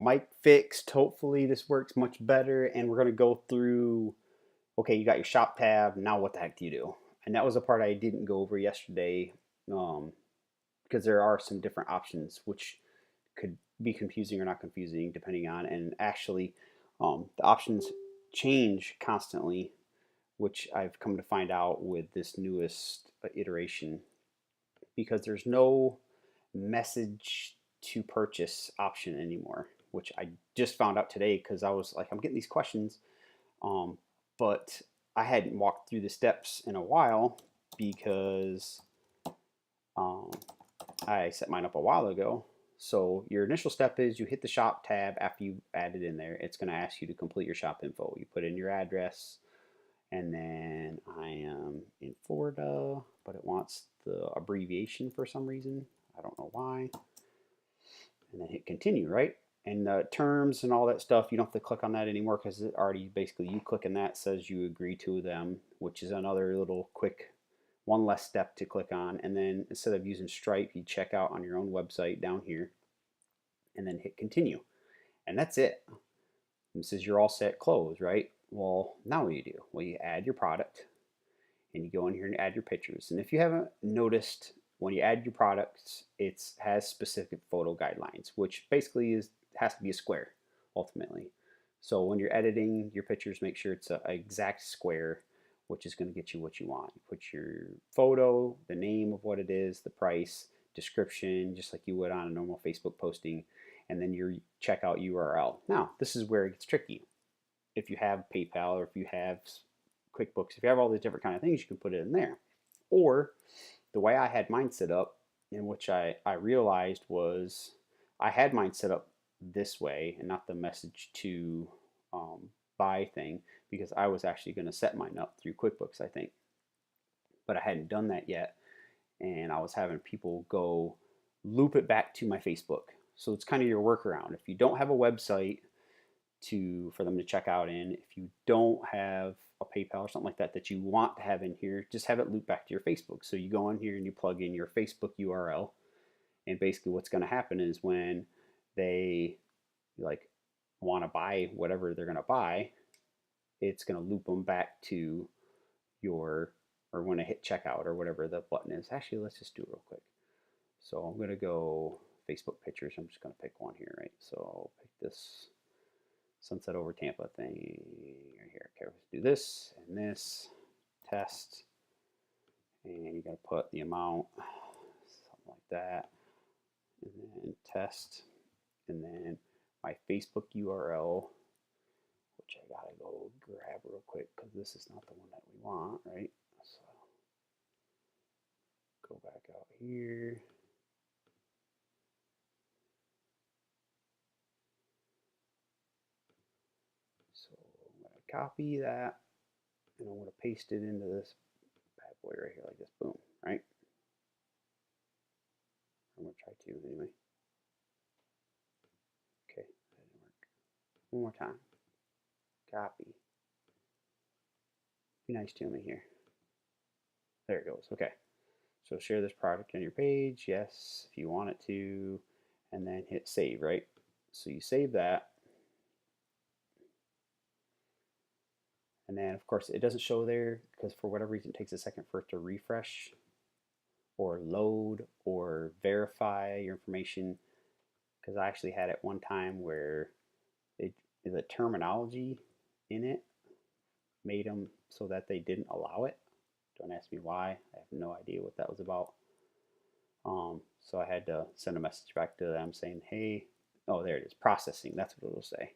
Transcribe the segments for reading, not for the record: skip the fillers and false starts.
mic fixed. Hopefully this works much better. And we're going to go through, okay, you got your shop tab. Now what the heck do you do? And that was the part I didn't go over yesterday, um, because there are some different options which could be confusing or not confusing depending on, and actually the options change constantly, which I've come to find out with this newest iteration, because there's no message to purchase option anymore, which I just found out today because I was like, I'm getting these questions, um, but I hadn't walked through the steps in a while because um, I set mine up a while ago. So your initial step is you hit the shop tab after you add it in there. It's going to ask you to complete your shop info. You put in your address, and then I am in Florida, but it wants the abbreviation for some reason. I don't know why. And then hit continue, right? And the terms and all that stuff, you don't have to click on that anymore because it already basically you clicking that says you agree to them, which is another little quick one less step to click on. And then instead of using Stripe, you check out on your own website down here and then hit continue. And that's it. And it says you're all set, close, right? Well, now what do you do? Well, you add your product and you go in here and add your pictures. And if you haven't noticed, when you add your products, it has specific photo guidelines, which basically has to be a square ultimately. So when you're editing your pictures, make sure it's an exact square, which is going to get you what you want. You put your photo, the name of what it is, the price, description, just like you would on a normal Facebook posting, and then your checkout URL. Now, this is where it gets tricky. If you have PayPal or if you have QuickBooks, if you have all these different kind of things, you can put it in there. Or the way I had mine set up, in which I realized was I had mine set up this way and not the message to buy thing, because I was actually going to set mine up through QuickBooks, I think. But I hadn't done that yet. And I was having people go loop it back to my Facebook. So it's kind of your workaround. If you don't have a website for them to check out in, if you don't have a PayPal or something like that that you want to have in here, just have it loop back to your Facebook. So you go in here and you plug in your Facebook URL, and basically what's going to happen is when they like want to buy whatever they're going to buy, it's going to loop them back to your, or when I hit checkout or whatever the button is. Actually, let's just do it real quick. So I'm going to go Facebook pictures. I'm just going to pick one here, right? So I'll pick this Sunset over Tampa thing right here. Okay, let's do this and this, test, and you're going to put the amount, something like that, and then test, and then my Facebook URL, which I gotta go grab real quick because this is not the one that we want, right? So go back out here. So I'm gonna copy that and I'm gonna paste it into this bad boy right here like this. Boom, right? I'm gonna try to anyway. Okay, that didn't work. One more time. Copy. Be nice to me here. There it goes. Okay. So share this product on your page. Yes, if you want it to. And then hit save, right? So you save that. And then, of course, it doesn't show there because for whatever reason it takes a second for it to refresh or load or verify your information. Because I actually had it one time where the terminology in it made them so that they didn't allow it. Don't ask me why. I have no idea what that was about. So I had to send a message back to them saying, hey, oh, there it is, processing. That's what it'll say.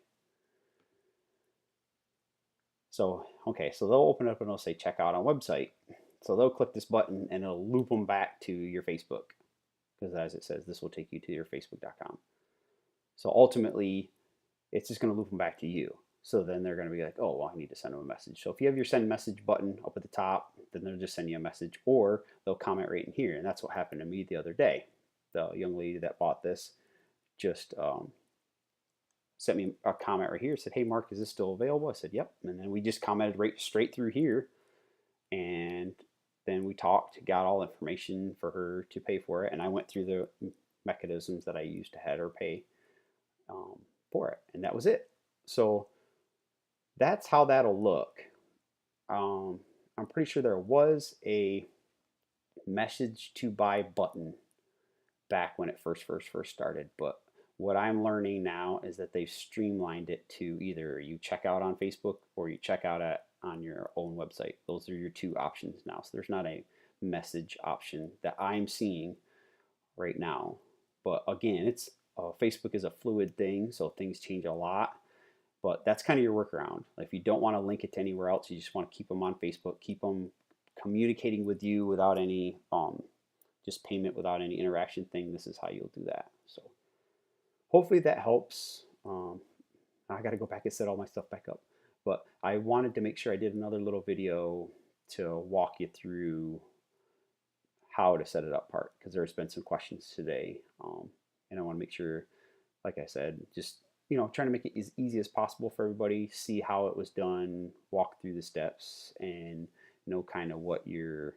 So, okay, so they'll open up and it'll say check out on website. So they'll click this button and it'll loop them back to your Facebook, because as it says, this will take you to your facebook.com. So ultimately, it's just going to loop them back to you. So then they're going to be like, oh, well, I need to send them a message. So if you have your send message button up at the top, then they'll just send you a message, or they'll comment right in here. And that's what happened to me the other day. The young lady that bought this just sent me a comment right here. Said, hey, Mark, is this still available? I said, yep. And then we just commented right straight through here. And then we talked, got all information for her to pay for it. And I went through the mechanisms that I used to have her pay for it, and that was it. So that's how that'll look. Um, I'm pretty sure there was a message to buy button back when it first started, but what I'm learning now is that they've streamlined it to either you check out on Facebook or you check out on your own website. Those are your two options now. So there's not a message option that I'm seeing right now. But again, it's Facebook is a fluid thing, so things change a lot. But that's kind of your workaround. If you don't want to link it to anywhere else, you just want to keep them on Facebook, keep them communicating with you without any just payment, without any interaction thing. This is how you'll do that. So hopefully that helps. I got to go back and set all my stuff back up. But I wanted to make sure I did another little video to walk you through how to set it up part, because there's been some questions today. And I want to make sure, like I said, just trying to make it as easy as possible for everybody, see how it was done, walk through the steps, and know kind of what your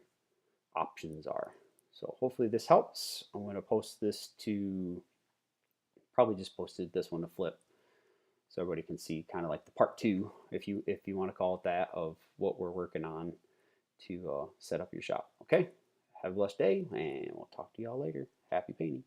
options are. So hopefully this helps. I'm going to post this to, probably just posted this one to Flip, so everybody can see kind of like the part two, if you want to call it that, of what we're working on to set up your shop. Okay, have a blessed day, and we'll talk to y'all later. Happy painting.